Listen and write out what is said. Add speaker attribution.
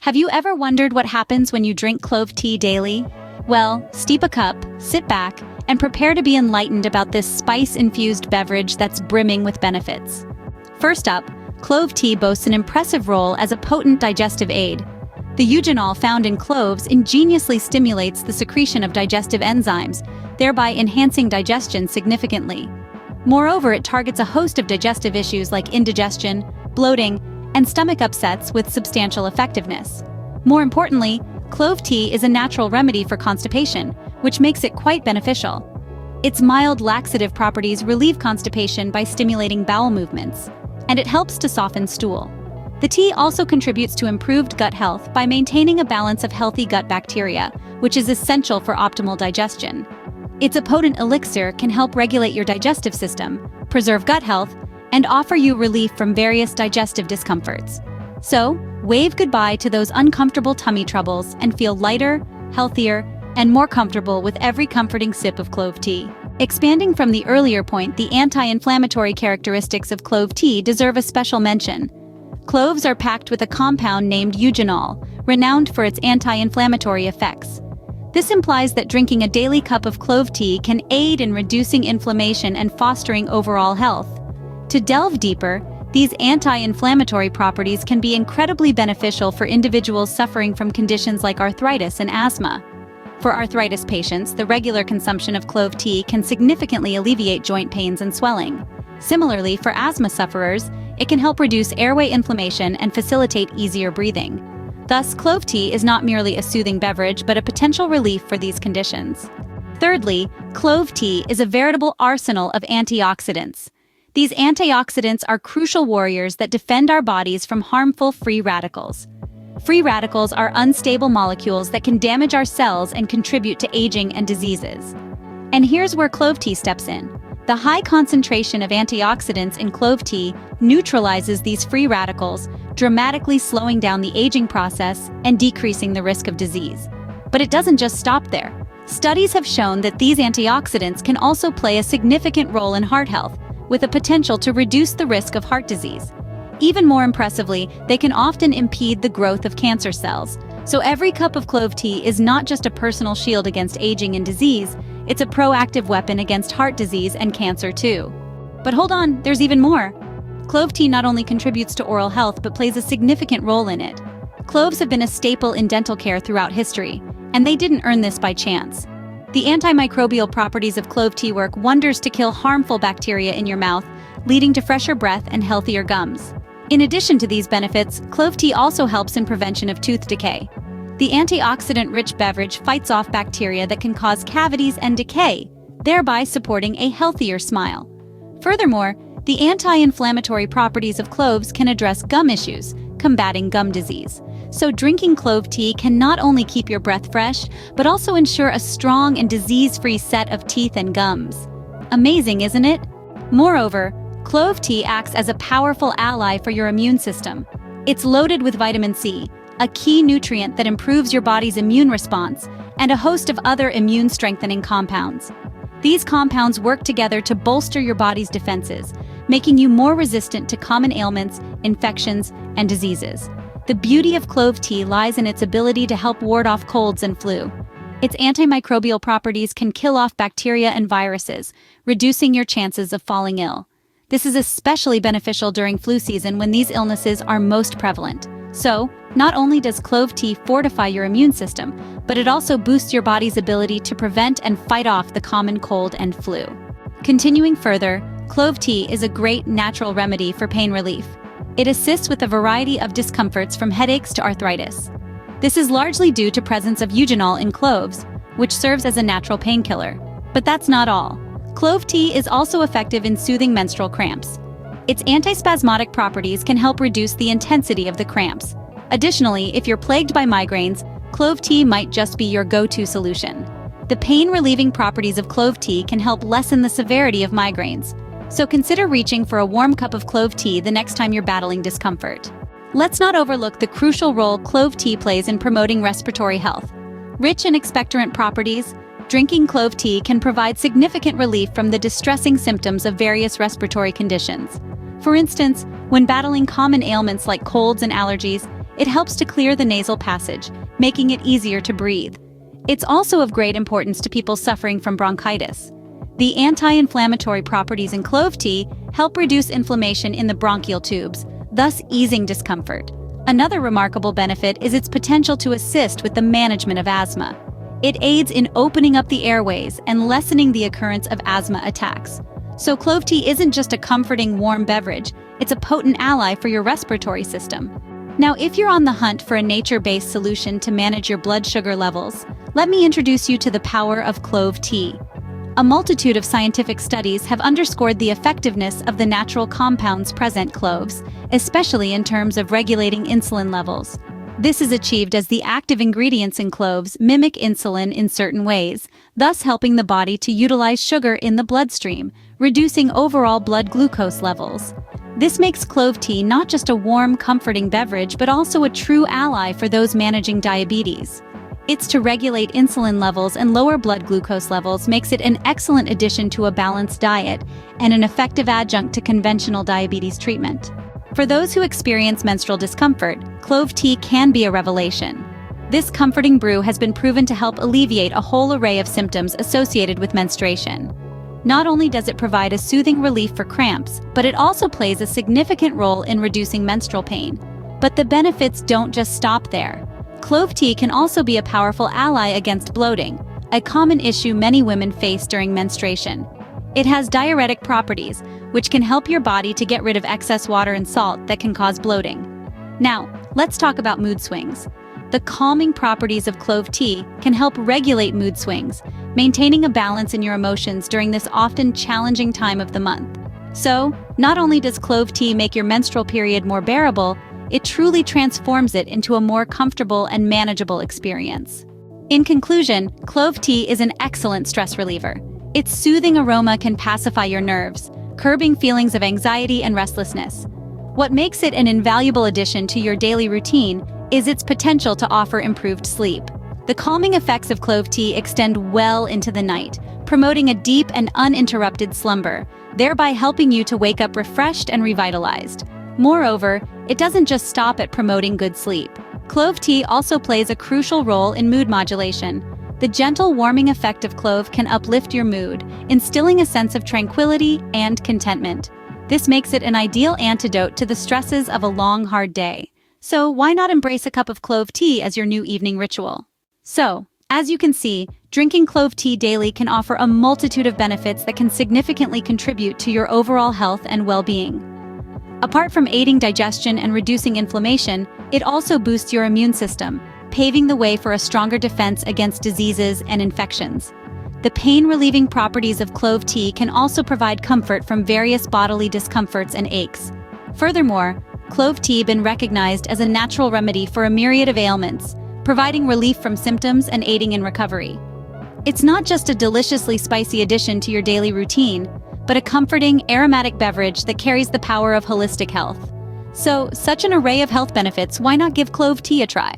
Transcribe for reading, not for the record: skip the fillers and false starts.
Speaker 1: Have you ever wondered what happens when you drink clove tea daily? Well, steep a cup, sit back, and prepare to be enlightened about this spice-infused beverage that's brimming with benefits. First up, clove tea boasts an impressive role as a potent digestive aid. The eugenol found in cloves ingeniously stimulates the secretion of digestive enzymes, thereby enhancing digestion significantly. Moreover, it targets a host of digestive issues like indigestion, bloating, and stomach upsets with substantial effectiveness. More importantly, clove tea is a natural remedy for constipation, which makes it quite beneficial. Its mild laxative properties relieve constipation by stimulating bowel movements, and it helps to soften stool. The tea also contributes to improved gut health by maintaining a balance of healthy gut bacteria, which is essential for optimal digestion. Its potent elixir can help regulate your digestive system, preserve gut health, and offer you relief from various digestive discomforts. So, wave goodbye to those uncomfortable tummy troubles and feel lighter, healthier, and more comfortable with every comforting sip of clove tea. Expanding from the earlier point, the anti-inflammatory characteristics of clove tea deserve a special mention. Cloves are packed with a compound named eugenol, renowned for its anti-inflammatory effects. This implies that drinking a daily cup of clove tea can aid in reducing inflammation and fostering overall health. To delve deeper, these anti-inflammatory properties can be incredibly beneficial for individuals suffering from conditions like arthritis and asthma. For arthritis patients, the regular consumption of clove tea can significantly alleviate joint pains and swelling. Similarly, for asthma sufferers, it can help reduce airway inflammation and facilitate easier breathing. Thus, clove tea is not merely a soothing beverage, but a potential relief for these conditions. Thirdly, clove tea is a veritable arsenal of antioxidants. These antioxidants are crucial warriors that defend our bodies from harmful free radicals. Free radicals are unstable molecules that can damage our cells and contribute to aging and diseases. And here's where clove tea steps in. The high concentration of antioxidants in clove tea neutralizes these free radicals, dramatically slowing down the aging process and decreasing the risk of disease. But it doesn't just stop there. Studies have shown that these antioxidants can also play a significant role in heart health, with a potential to reduce the risk of heart disease. Even more impressively, they can often impede the growth of cancer cells. So every cup of clove tea is not just a personal shield against aging and disease, it's a proactive weapon against heart disease and cancer too. But hold on, there's even more. Clove tea not only contributes to oral health but plays a significant role in it. Cloves have been a staple in dental care throughout history, and they didn't earn this by chance. The antimicrobial properties of clove tea work wonders to kill harmful bacteria in your mouth, leading to fresher breath and healthier gums. In addition to these benefits, clove tea also helps in prevention of tooth decay. The antioxidant-rich beverage fights off bacteria that can cause cavities and decay, thereby supporting a healthier smile. Furthermore, the anti-inflammatory properties of cloves can address gum issues, combating gum disease. So drinking clove tea can not only keep your breath fresh, but also ensure a strong and disease-free set of teeth and gums. Amazing, isn't it? Moreover, clove tea acts as a powerful ally for your immune system. It's loaded with vitamin C, a key nutrient that improves your body's immune response, and a host of other immune-strengthening compounds. These compounds work together to bolster your body's defenses, making you more resistant to common ailments, infections, and diseases. The beauty of clove tea lies in its ability to help ward off colds and flu. Its antimicrobial properties can kill off bacteria and viruses, reducing your chances of falling ill. This is especially beneficial during flu season when these illnesses are most prevalent. So, not only does clove tea fortify your immune system, but it also boosts your body's ability to prevent and fight off the common cold and flu. Continuing further, clove tea is a great natural remedy for pain relief. It assists with a variety of discomforts from headaches to arthritis. This is largely due to presence of eugenol in cloves, which serves as a natural painkiller. But that's not all. Clove tea is also effective in soothing menstrual cramps. Its antispasmodic properties can help reduce the intensity of the cramps. Additionally, if you're plagued by migraines, clove tea might just be your go-to solution. The pain-relieving properties of clove tea can help lessen the severity of migraines. So consider reaching for a warm cup of clove tea the next time you're battling discomfort. Let's not overlook the crucial role clove tea plays in promoting respiratory health. Rich in expectorant properties, drinking clove tea can provide significant relief from the distressing symptoms of various respiratory conditions. For instance, when battling common ailments like colds and allergies, It helps to clear the nasal passage, making it easier to breathe. It's also of great importance to people suffering from bronchitis. The anti-inflammatory properties in clove tea help reduce inflammation in the bronchial tubes, thus easing discomfort. Another remarkable benefit is its potential to assist with the management of asthma. It aids in opening up the airways and lessening the occurrence of asthma attacks. So clove tea isn't just a comforting, warm beverage, it's a potent ally for your respiratory system. Now, if you're on the hunt for a nature-based solution to manage your blood sugar levels, let me introduce you to the power of clove tea. A multitude of scientific studies have underscored the effectiveness of the natural compounds present in cloves, especially in terms of regulating insulin levels. This is achieved as the active ingredients in cloves mimic insulin in certain ways, thus helping the body to utilize sugar in the bloodstream, reducing overall blood glucose levels. This makes clove tea not just a warm, comforting beverage, but also a true ally for those managing diabetes. It's to regulate insulin levels and lower blood glucose levels makes it an excellent addition to a balanced diet and an effective adjunct to conventional diabetes treatment. For those who experience menstrual discomfort, clove tea can be a revelation. This comforting brew has been proven to help alleviate a whole array of symptoms associated with menstruation. Not only does it provide a soothing relief for cramps, but it also plays a significant role in reducing menstrual pain. But the benefits don't just stop there. Clove tea can also be a powerful ally against bloating, a common issue many women face during menstruation. It has diuretic properties, which can help your body to get rid of excess water and salt that can cause bloating. Now, let's talk about mood swings. The calming properties of clove tea can help regulate mood swings, maintaining a balance in your emotions during this often challenging time of the month. So, not only does clove tea make your menstrual period more bearable, it truly transforms it into a more comfortable and manageable experience. In conclusion, clove tea is an excellent stress reliever. Its soothing aroma can pacify your nerves, curbing feelings of anxiety and restlessness. What makes it an invaluable addition to your daily routine is its potential to offer improved sleep. The calming effects of clove tea extend well into the night, promoting a deep and uninterrupted slumber, thereby helping you to wake up refreshed and revitalized. Moreover, it doesn't just stop at promoting good sleep. Clove tea also plays a crucial role in mood modulation. The gentle warming effect of clove can uplift your mood, instilling a sense of tranquility and contentment. This makes it an ideal antidote to the stresses of a long, hard day. So why not embrace a cup of clove tea as your new evening ritual? So, as you can see, drinking clove tea daily can offer a multitude of benefits that can significantly contribute to your overall health and well-being. Apart from aiding digestion and reducing inflammation, it also boosts your immune system, paving the way for a stronger defense against diseases and infections. The pain-relieving properties of clove tea can also provide comfort from various bodily discomforts and aches. Furthermore, clove tea has been recognized as a natural remedy for a myriad of ailments, providing relief from symptoms and aiding in recovery. It's not just a deliciously spicy addition to your daily routine, but a comforting, aromatic beverage that carries the power of holistic health. So, such an array of health benefits, why not give clove tea a try?